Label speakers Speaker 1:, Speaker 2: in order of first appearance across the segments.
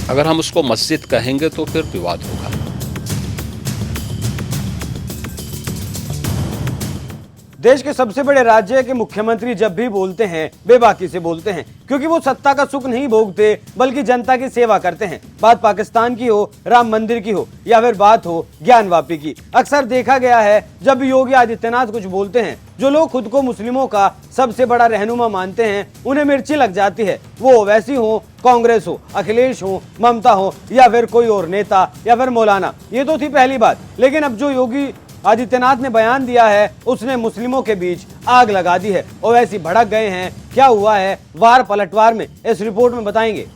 Speaker 1: अगर हम उसको मस्जिद कहेंगे तो फिर विवाद होगा।
Speaker 2: देश के सबसे बड़े राज्य के मुख्यमंत्री जब भी बोलते हैं बेबाकी से बोलते हैं, क्योंकि वो सत्ता का सुख नहीं भोगते बल्कि जनता की सेवा करते हैं। बात पाकिस्तान की हो, राम मंदिर की हो या फिर बात हो ज्ञानवापी की, अक्सर देखा गया है जब भी योगी आदित्यनाथ कुछ बोलते हैं, जो लोग खुद को मुस्लिमों का सबसे बड़ा रहनुमा मानते हैं उन्हें मिर्ची लग जाती है। वो ओवैसी हो, कांग्रेस हो, अखिलेश हो, ममता हो या फिर कोई और नेता या फिर मौलाना। ये तो थी पहली बात, लेकिन अब जो योगी आदित्यनाथ ने बयान दिया है उसने मुस्लिमों के बीच आग लगा दी है। ओवैसी भड़क गए हैं। क्या हुआ है वार पलटवार में, इस रिपोर्ट में बताएंगे।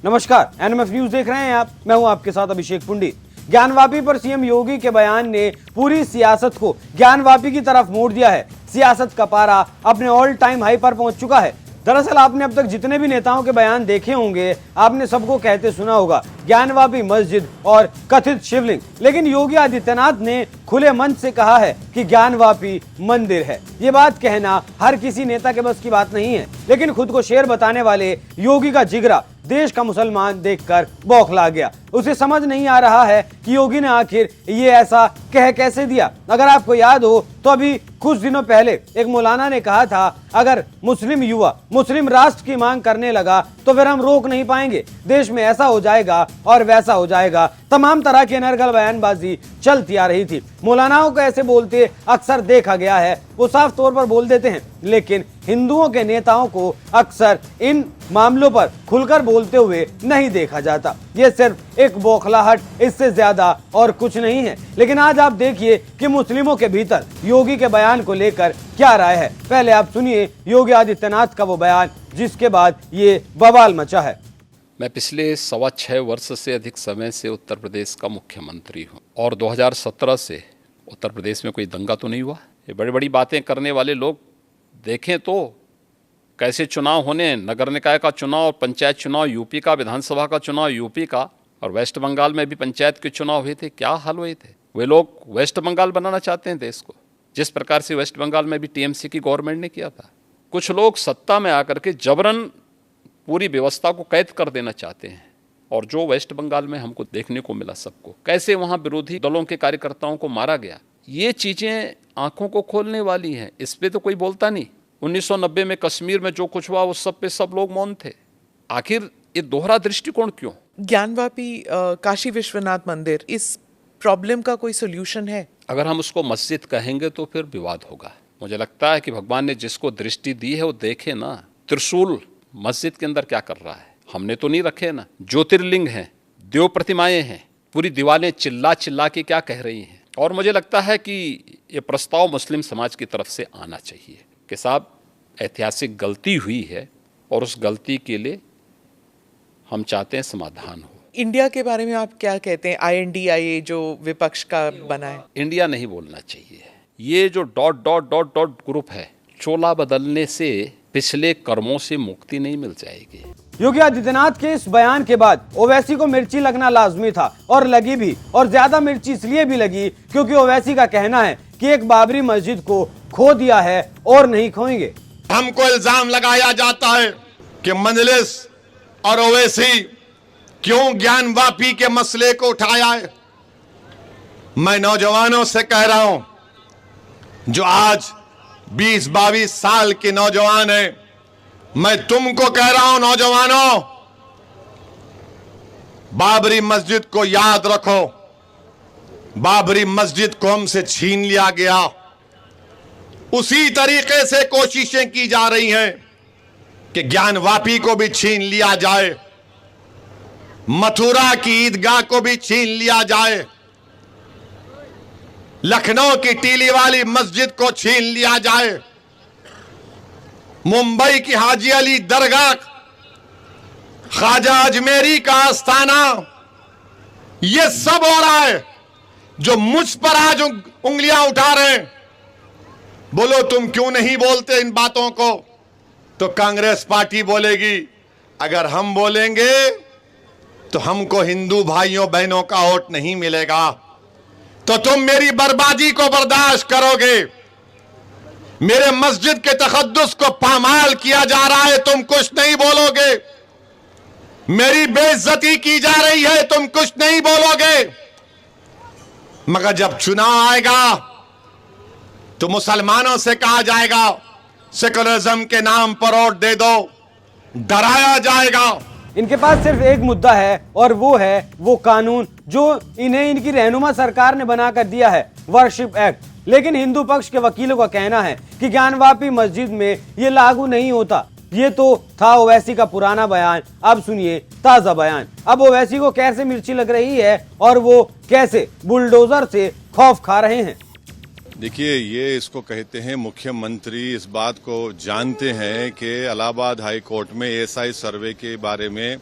Speaker 2: नमस्कार, एनएमएफ न्यूज देख रहे हैं आप। मैं हूं आपके साथ अभिषेक पुंडी। ज्ञानवापी पर सीएम योगी के बयान ने पूरी सियासत को ज्ञानवापी की तरफ मोड़ दिया है। सियासत का पारा अपने ऑल टाइम हाई पर पहुंच चुका है। दरअसल आपने अब तक जितने भी नेताओं के बयान देखे होंगे, आपने सबको कहते सुना होगा ज्ञानवापी मस्जिद और कथित शिवलिंग, लेकिन योगी आदित्यनाथ ने खुले मन से कहा है कि ज्ञानवापी मंदिर है। ये बात कहना हर किसी नेता के बस की बात नहीं है, लेकिन खुद को शेर बताने वाले योगी का जिगरा देश का मुसलमान देखकर बौखला गया। उसे समझ नहीं आ रहा है कि योगी ने आखिर ये ऐसा कह कैसे दिया। अगर आपको याद हो तो अभी कुछ दिनों पहले एक मौलाना ने कहा था, अगर मुस्लिम युवा मुस्लिम राष्ट्र की मांग करने लगा तो फिर हम रोक नहीं पाएंगे, देश में ऐसा हो जाएगा और वैसा हो जाएगा। तमाम तरह की अनर्गल बयानबाजी चलती आ रही थी। मौलानाओं को ऐसे बोलते अक्सर देखा गया है। वो साफ तौर पर बोल देते हैं, लेकिन हिंदुओं के नेताओं को अक्सर इन मामलों पर खुलकर बोलते हुए नहीं देखा जाता। ये सिर्फ एक बौखलाहट, इससे ज्यादा और कुछ नहीं है। लेकिन आज आप देखिए कि मुस्लिमों के भीतर योगी के बयान को लेकर क्या राय है। पहले आप सुनिए योगी आदित्यनाथ का वो बयान जिसके बाद ये बवाल मचा है।
Speaker 1: मैं पिछले 6.25 वर्ष से अधिक समय से उत्तर प्रदेश का मुख्यमंत्री हूं और 2017 से उत्तर प्रदेश में कोई दंगा तो नहीं हुआ। ये बड़ी बड़ी बातें करने वाले लोग देखें तो कैसे चुनाव होने, नगर निकाय का चुनाव, पंचायत चुनाव यूपी का, विधानसभा का चुनाव यूपी का, और वेस्ट बंगाल में भी पंचायत के चुनाव हुए थे। क्या हाल हुए थे। वे लोग वेस्ट बंगाल बनाना चाहते हैं देश को, जिस प्रकार से वेस्ट बंगाल में भी टीएमसी की गवर्नमेंट ने किया था। कुछ लोग सत्ता में आकर के जबरन पूरी व्यवस्था को कैद कर देना चाहते हैं, और जो वेस्ट बंगाल में हमको देखने को मिला सबको, कैसे वहाँ विरोधी दलों के कार्यकर्ताओं को मारा गया, ये चीज़ें आंखों को खोलने वाली हैं। इस पे तो कोई बोलता नहीं। 1990 में कश्मीर में जो कुछ हुआ उस सब पे सब लोग मौन थे। आखिर ये दोहरा दृष्टिकोण क्यों?
Speaker 3: ज्ञानवापी काशी विश्वनाथ मंदिर, इस प्रॉब्लम का कोई सोल्यूशन है?
Speaker 1: अगर हम उसको मस्जिद कहेंगे तो फिर विवाद होगा। मुझे लगता है कि भगवान ने जिसको दृष्टि दी है वो देखे ना। त्रिशूल मस्जिद के अंदर क्या कर रहा है, हमने तो नहीं रखे ना। ज्योतिर्लिंग हैं, देव प्रतिमाएं हैं, पूरी दीवारें चिल्ला चिल्ला के क्या कह रही हैं। और मुझे लगता है कि ये प्रस्ताव मुस्लिम समाज की तरफ से आना चाहिए कि साहब ऐतिहासिक गलती हुई है और उस गलती के लिए हम चाहते हैं समाधान हो।
Speaker 3: इंडिया के बारे में आप क्या कहते हैं? INDIA जो विपक्ष का बना है,
Speaker 1: इंडिया नहीं बोलना चाहिए। ये जो ... ग्रुप है, चोला बदलने से पिछले कर्मों से मुक्ति नहीं मिल जाएगी।
Speaker 2: योगी आदित्यनाथ के इस बयान के बाद ओवैसी को मिर्ची लगना लाजमी था, और लगी भी, और ज्यादा मिर्ची इसलिए भी लगी क्योंकि ओवैसी का कहना है कि एक बाबरी मस्जिद को खो दिया है और नहीं खोएंगे।
Speaker 4: हमको इल्जाम लगाया जाता है कि मजलिस और ओवैसी क्यों ज्ञानवापी के मसले को उठाया है। मैं नौजवानों से कह रहा हूं, जो आज 20-22 साल के नौजवान हैं, मैं तुमको कह रहा हूं नौजवानों, बाबरी मस्जिद को याद रखो। बाबरी मस्जिद को हमसे छीन लिया गया, उसी तरीके से कोशिशें की जा रही हैं कि ज्ञानवापी को भी छीन लिया जाए, मथुरा की ईदगाह को भी छीन लिया जाए, लखनऊ की टीली वाली मस्जिद को छीन लिया जाए, मुंबई की हाजी अली दरगाह, ख्वाजा अजमेरी का आस्थाना, ये सब हो रहा है। जो मुझ पर आज उंगलियां उठा रहे हैं, बोलो तुम क्यों नहीं बोलते इन बातों को, तो कांग्रेस पार्टी बोलेगी अगर हम बोलेंगे तो हमको हिंदू भाइयों बहनों का वोट नहीं मिलेगा। तो तुम मेरी बर्बादी को बर्दाश्त करोगे। मेरे मस्जिद के तकद्दुस को पामाल किया जा रहा है, तुम कुछ नहीं बोलोगे। मेरी बेइज्जती की जा रही है, तुम कुछ नहीं बोलोगे। मगर जब चुनाव आएगा तो मुसलमानों से कहा जाएगा सेकुलरिज्म के नाम पर वोट दे दो, डराया जाएगा।
Speaker 2: इनके पास सिर्फ एक मुद्दा है और वो है वो कानून जो इन्हें इनकी रहनुमा सरकार ने बनाकर दिया है, वर्शिप एक्ट। लेकिन हिंदू पक्ष के वकीलों का कहना है कि ज्ञानवापी मस्जिद में ये लागू नहीं होता। ये तो था ओवैसी का पुराना बयान, अब सुनिए ताजा बयान। अब ओवैसी को कैसे मिर्ची लग रही है और वो कैसे बुलडोजर से खौफ खा रहे हैं।
Speaker 5: देखिए, ये इसको कहते हैं मुख्यमंत्री इस बात को जानते हैं कि इलाहाबाद हाई कोर्ट में एएसआई सर्वे के बारे में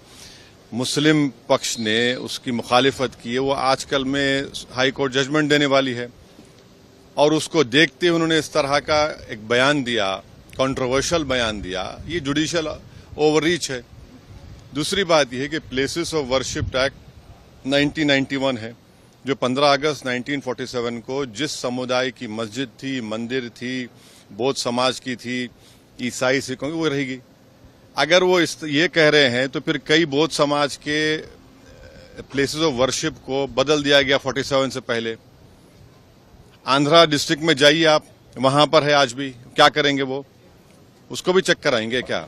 Speaker 5: मुस्लिम पक्ष ने उसकी मुखालिफत की है। वो आजकल में हाई कोर्ट जजमेंट देने वाली है और उसको देखते हुए उन्होंने इस तरह का एक बयान दिया, कंट्रोवर्शियल बयान दिया। ये जुडिशियल ओवररीच है। दूसरी बात यह है कि प्लेसेस ऑफ वर्शिप एक्ट 1991 है जो 15 अगस्त 1947 को जिस समुदाय की मस्जिद थी, मंदिर थी, बौद्ध समाज की थी, ईसाई सिखों की, वो रहेगी। अगर वो ये कह रहे हैं तो फिर कई बौद्ध समाज के प्लेसेस ऑफ वर्शिप को बदल दिया गया 47 से पहले। आंध्रा डिस्ट्रिक्ट में जाइए आप, वहां पर है आज भी। क्या करेंगे वो? उसको भी चेक कराएंगे क्या?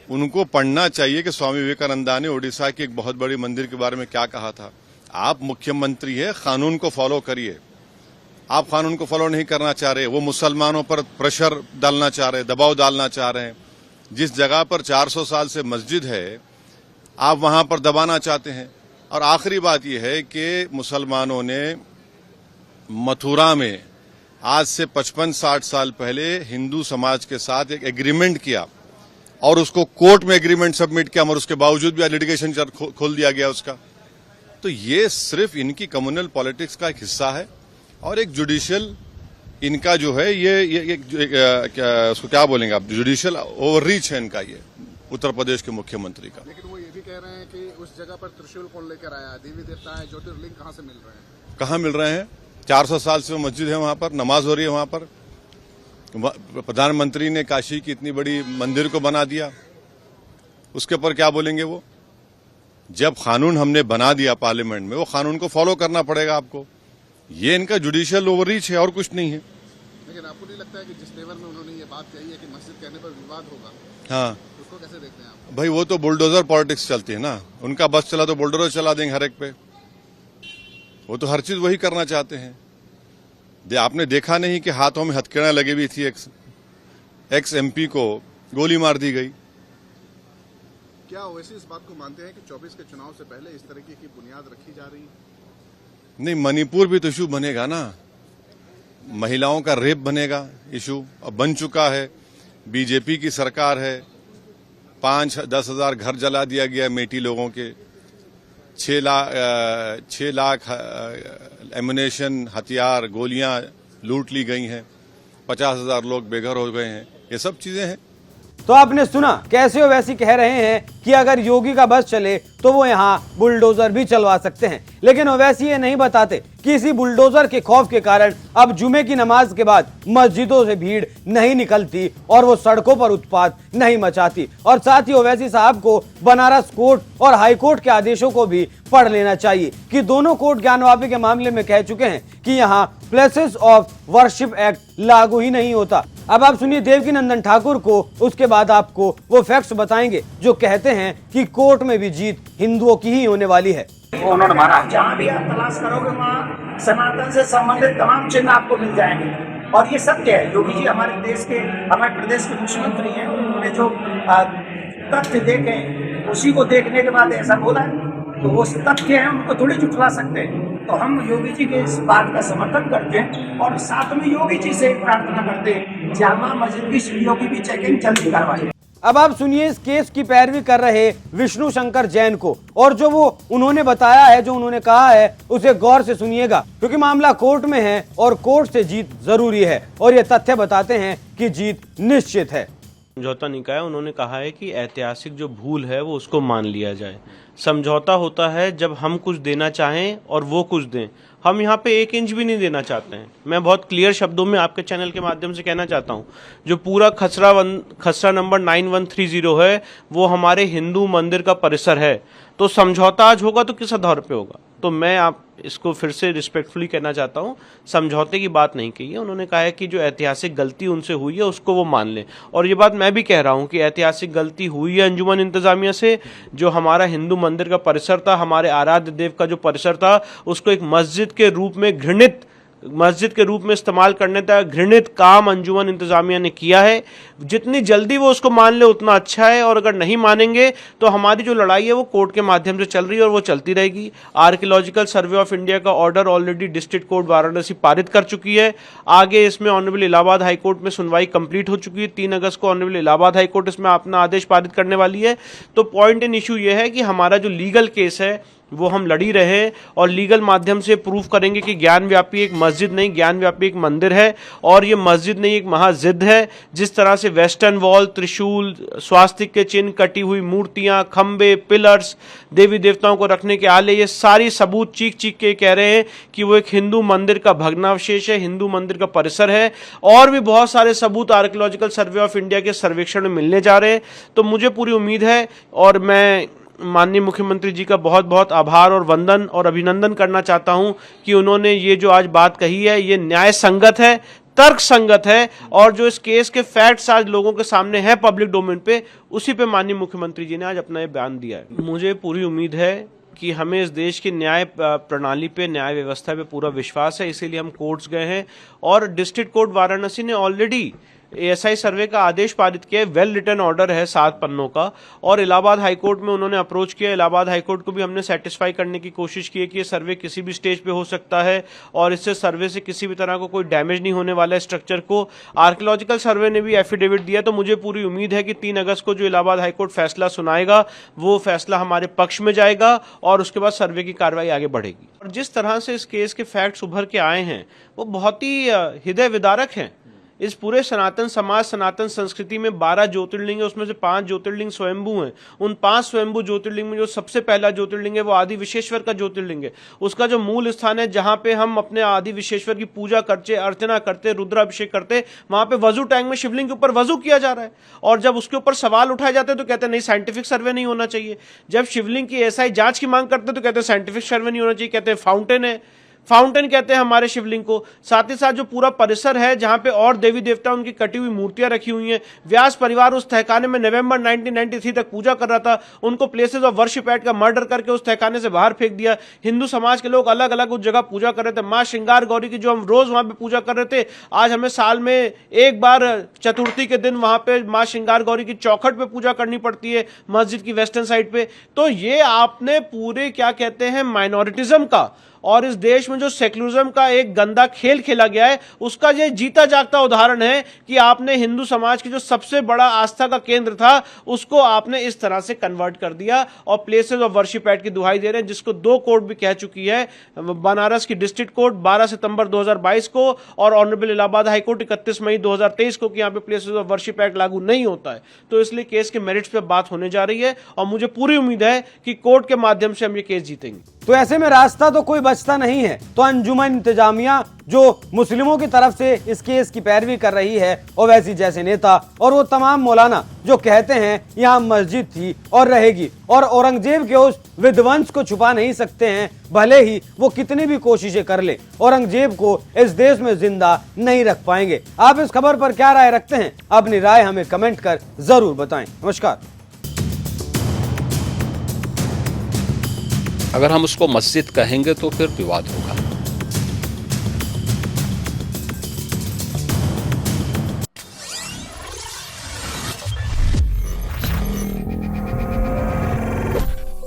Speaker 5: उनको पढ़ना चाहिए कि स्वामी विवेकानंदा ने ओडिशा की एक बहुत बड़ी मंदिर के बारे में क्या कहा था। आप मुख्यमंत्री है, कानून को फॉलो करिए। आप कानून को फॉलो नहीं करना चाह रहे, वो मुसलमानों पर प्रेशर डालना चाह रहे, दबाव डालना चाह रहे हैं। जिस जगह पर 400 साल से मस्जिद है, आप वहां पर दबाना चाहते हैं। और आखिरी बात यह है कि मुसलमानों ने मथुरा में आज से 55-60 साल पहले हिंदू समाज के साथ एक एग्रीमेंट किया और उसको कोर्ट में एग्रीमेंट सबमिट किया, मगर उसके बावजूद भी लिटिगेशन खोल दिया गया उसका। तो ये सिर्फ इनकी कम्युनल पॉलिटिक्स का एक हिस्सा है और एक जुडिशियल इनका जो है ये उसको क्या बोलेंगे आप, जुडिशियल ओवररीच है इनका, ये उत्तर प्रदेश के मुख्यमंत्री का।
Speaker 6: लेकिन वो ये भी कह रहे हैं कि उस जगह पर त्रिशूल कौन लेकर आया, देवी देवता है, ज्योतिर्लिंग कहां से मिल रहे हैं?
Speaker 5: कहां मिल रहे हैं? 400 साल से वो मस्जिद है, वहां पर नमाज हो रही है। वहां पर प्रधानमंत्री ने काशी की इतनी बड़ी मंदिर को बना दिया, उसके ऊपर क्या बोलेंगे वो? जब कानून हमने बना दिया पार्लियामेंट में, वो कानून को फॉलो करना पड़ेगा आपको। ये इनका जुडिशियल ओवररीच है और कुछ नहीं है।
Speaker 6: लेकिन आपको नहीं लगता है कि जिस तेवर में उन्होंने ये बात कही है कि मस्जिद कहने पर विवाद होगा,
Speaker 5: हाँ,
Speaker 6: उसको कैसे देखते हैं आप?
Speaker 5: भाई वो तो बुलडोजर पॉलिटिक्स चलती है ना, उनका बस चला तो बुलडोजर चला देंगे हर एक पे। वो तो हर चीज वही करना चाहते हैं। आपने देखा नहीं कि हाथों में हथकड़ियां लगी हुई थी, एक्स एमपी को गोली मार दी गई।
Speaker 6: क्या ओवैसी इस बात को मानते हैं कि 24 के चुनाव से पहले इस तरीके की बुनियाद रखी जा रही है?
Speaker 5: नहीं, मणिपुर भी तो इशू बनेगा ना, महिलाओं का रेप बनेगा इशू, अब बन चुका है। बीजेपी की सरकार है, 5-10 हजार घर जला दिया गया मेटी लोगों के, 6 लाख एमुनेशन, हथियार, गोलियां लूट ली गई हैं, 50,000 लोग बेघर हो गए हैं। ये सब चीजें हैं।
Speaker 2: तो आपने सुना कैसे ओवैसी कह रहे हैं कि अगर योगी का बस चले तो वो यहाँ बुलडोजर भी चलवा सकते हैं। लेकिन ओवैसी ये नहीं बताते कि इसी बुलडोजर के खौफ के कारण अब जुमे की नमाज के बाद मस्जिदों से भीड़ नहीं निकलती और वो सड़कों पर उत्पात नहीं मचाती। और साथ ही ओवैसी साहब को बनारस कोर्ट और हाई कोर्ट के आदेशों को भी पढ़ लेना चाहिए कि दोनों कोर्ट ज्ञानवापी के मामले में कह चुके हैं कि यहाँ प्लेसेस ऑफ वर्शिप एक्ट लागू ही नहीं होता। अब आप सुनिए देवकी नंदन ठाकुर को, उसके बाद आपको वो फैक्ट्स बताएंगे जो कहते हैं कि कोर्ट में भी जीत हिंदुओं की ही होने वाली है।
Speaker 7: उन्होंने माना जहाँ भी आप तलाश करोगे वहाँ सनातन से संबंधित तमाम चिन्ह आपको मिल जाएंगे और ये सत्य है। योगी जी हमारे देश के, हमारे प्रदेश के मुख्यमंत्री हैं, उन्होंने जो तथ्य देखे उसी को देखने के बाद ऐसा बोला है, तो वो तथ्य है, उनको थोड़ी झुठला सकते हैं। तो हम योगी जी के इस बात का समर्थन करते हैं और साथ में योगी जी से प्रार्थना करते हैं जामा मस्जिद की सीढ़ियों की भी चेकिंग जल्दी करवाई।
Speaker 2: अब आप सुनिए इस केस की पैरवी कर रहे विष्णु शंकर जैन को, और जो वो उन्होंने बताया है, जो उन्होंने कहा है, उसे गौर से सुनिएगा क्योंकि मामला कोर्ट में है और कोर्ट से जीत जरूरी है और ये तथ्य बताते हैं कि जीत निश्चित है।
Speaker 8: समझौता निकाय उन्होंने कहा है कि ऐतिहासिक जो भूल है वो उसको मान लिया जाए। समझौता होता है जब हम कुछ देना चाहें और वो कुछ दें, हम यहाँ पे 1 इंच भी नहीं देना चाहते हैं। मैं बहुत क्लियर शब्दों में आपके चैनल के माध्यम से कहना चाहता हूँ, जो पूरा खसरा नंबर 9130 है वो हमारे हिंदू मंदिर का परिसर है। तो समझौता आज होगा तो किस आधार पे होगा? तो मैं आप इसको फिर से रिस्पेक्टफुली कहना चाहता हूँ, समझौते की बात नहीं कही है। उन्होंने कहा है कि जो ऐतिहासिक गलती उनसे हुई है उसको वो मान लें, और ये बात मैं भी कह रहा हूँ कि ऐतिहासिक गलती हुई है अंजुमन इंतजामिया से। जो हमारा हिंदू मंदिर का परिसर था, हमारे आराध्य देव का जो परिसर था, उसको एक मस्जिद के रूप में इस्तेमाल करने तक घृणित काम अंजुमन इंतजामिया ने किया है। जितनी जल्दी वो उसको मान ले उतना अच्छा है, और अगर नहीं मानेंगे तो हमारी जो लड़ाई है वो कोर्ट के माध्यम से चल रही है और वो चलती रहेगी। आर्कियोलॉजिकल सर्वे ऑफ इंडिया का order already district court Varanasi पारित कर चुकी है। आगे इसमें ऑनरेबल इलाहाबाद हाईकोर्ट में सुनवाई कंप्लीट हो चुकी है। 3 अगस्त को ऑनरेबल इलाहाबाद हाईकोर्ट इसमें अपना आदेश पारित करने वाली है। तो पॉइंट इन इशू ये है कि हमारा जो लीगल केस है वो हम लड़ी रहे, और लीगल माध्यम से प्रूफ करेंगे कि ज्ञान व्यापी एक मस्जिद नहीं, ज्ञान व्यापी एक मंदिर है, और ये मस्जिद नहीं एक महाजिद है। जिस तरह से वेस्टर्न वॉल, त्रिशूल, स्वास्तिक के चिन्ह, कटी हुई मूर्तियां, खंबे, पिलर्स, देवी देवताओं को रखने के आले, ये सारी सबूत चीख चीख के कह रहे हैं कि वो एक हिंदू मंदिर का भग्नावशेष है, हिंदू मंदिर का परिसर है। और भी बहुत सारे सबूत आर्कियोलॉजिकल सर्वे ऑफ इंडिया के सर्वेक्षण में मिलने जा रहे हैं। तो मुझे पूरी उम्मीद है, और मैं माननीय मुख्यमंत्री जी का बहुत बहुत आभार और वंदन और अभिनंदन करना चाहता हूं कि उन्होंने ये जो आज बात कही है ये न्याय संगत है, तर्क संगत है, और जो इस केस के फैक्ट्स आज लोगों के सामने हैं पब्लिक डोमेन पे, उसी पे माननीय मुख्यमंत्री जी ने आज अपना ये बयान दिया है। मुझे पूरी उम्मीद है कि हमें इस देश की न्याय प्रणाली पे, न्याय व्यवस्था पे पूरा विश्वास है, इसीलिए हम कोर्ट्स गए हैं। और डिस्ट्रिक्ट कोर्ट वाराणसी ने ऑलरेडी एएसआई सर्वे का आदेश पारित किया है। वेल रिटन ऑर्डर है 7 पन्नों का, और इलाहाबाद हाईकोर्ट में उन्होंने अप्रोच किया। इलाहाबाद हाईकोर्ट को भी हमने सेटिस्फाई करने की कोशिश की है कि ये सर्वे किसी भी स्टेज पे हो सकता है, और इससे सर्वे से किसी भी तरह को कोई डैमेज नहीं होने वाला है स्ट्रक्चर को। आर्कियोलॉजिकल सर्वे ने भी एफिडेविट दिया। तो मुझे पूरी उम्मीद है कि 3 अगस्त को जो इलाहाबाद हाईकोर्ट फैसला सुनाएगा वो फैसला हमारे पक्ष में जाएगा, और उसके बाद सर्वे की कार्रवाई आगे बढ़ेगी। और जिस तरह से इस केस के फैक्ट्स उभर के आए हैं वो बहुत ही हृदय विदारक हैं। इस पूरे सनातन समाज, सनातन संस्कृति में 12 ज्योतिर्लिंग है, उसमें से 5 ज्योतिर्लिंग स्वयंभू हैं। उन 5 स्वयंभू ज्योतिर्लिंग में जो सबसे पहला ज्योतिर्लिंग है वो आदि विश्वेश्वर का ज्योतिर्लिंग है। उसका जो मूल स्थान है जहां पे हम अपने आदि विश्वेश्वर की पूजा करते, अर्चना करते, रुद्राभिषेक करते, वहां पे वजू टैंक में शिवलिंग के ऊपर वजू किया जा रहा है। और जब उसके ऊपर सवाल उठाए जाते हैं तो कहते हैं नहीं, साइंटिफिक सर्वे नहीं होना चाहिए। जब शिवलिंग की एसआई जांच की मांग करते हैं तो कहते हैं साइंटिफिक सर्वे नहीं होना चाहिए, कहते हैं फाउंटेन है, फाउंटेन कहते हैं हमारे शिवलिंग को। साथ ही साथ जो पूरा परिसर है जहां पे और देवी देवता उनकी कटी हुई मूर्तियां रखी हुई हैं, व्यास परिवार उस तहखाने में नवंबर 1993 तक पूजा कर रहा था, उनको प्लेसेस ऑफ वर्शिप एक्ट का मर्डर करके उस तहखाने से बाहर फेंक दिया। हिंदू समाज के लोग अलग अलग उस जगह पूजा कर रहे थे। मां श्रृंगार गौरी की जो हम रोज वहां पे पूजा कर रहे थे, आज हमें साल में एक बार चतुर्थी के दिन वहां पे मां श्रृंगार गौरी की चौखट पे पूजा करनी पड़ती है मस्जिद की वेस्टर्न साइड पे। तो ये आपने पूरे क्या कहते हैं माइनॉरिटिज्म का और इस देश में जो सेक्युलरिज्म का एक गंदा खेल खेला गया है उसका ये जीता जागता उदाहरण है कि आपने हिंदू समाज की जो सबसे बड़ा आस्था का केंद्र था उसको आपने इस तरह से कन्वर्ट कर दिया और प्लेसेस ऑफ वर्शिप एक्ट की दुहाई दे रहे हैं, जिसको 2 कोर्ट भी कह चुकी है। बनारस की डिस्ट्रिक्ट कोर्ट 12 सितंबर 2022 को और ऑनरेबल इलाहाबाद हाईकोर्ट 31 मई 2023 को कि यहाँ पे प्लेसेस ऑफ वर्शिप एक्ट लागू नहीं होता है। तो इसलिए केस के मेरिट्स पे बात होने जा रही है और मुझे पूरी उम्मीद है कि कोर्ट के माध्यम से हम ये केस जीतेंगे।
Speaker 2: तो ऐसे में रास्ता तो कोई बचता नहीं है। तो अंजुमन इंतजामिया जो मुस्लिमों की तरफ से इस केस की पैरवी कर रही है, ओवैसी जैसे नेता और वो तमाम मौलाना जो कहते हैं यहाँ मस्जिद थी और रहेगी और औरंगजेब के उस विध्वंस को छुपा नहीं सकते हैं, भले ही वो कितनी भी कोशिशें कर ले, औरंगजेब को इस देश में जिंदा नहीं रख पाएंगे। आप इस खबर पर क्या राय रखते हैं? अपनी राय हमें कमेंट कर जरूर बताएं। नमस्कार।
Speaker 1: अगर हम उसको मस्जिद कहेंगे तो फिर विवाद होगा।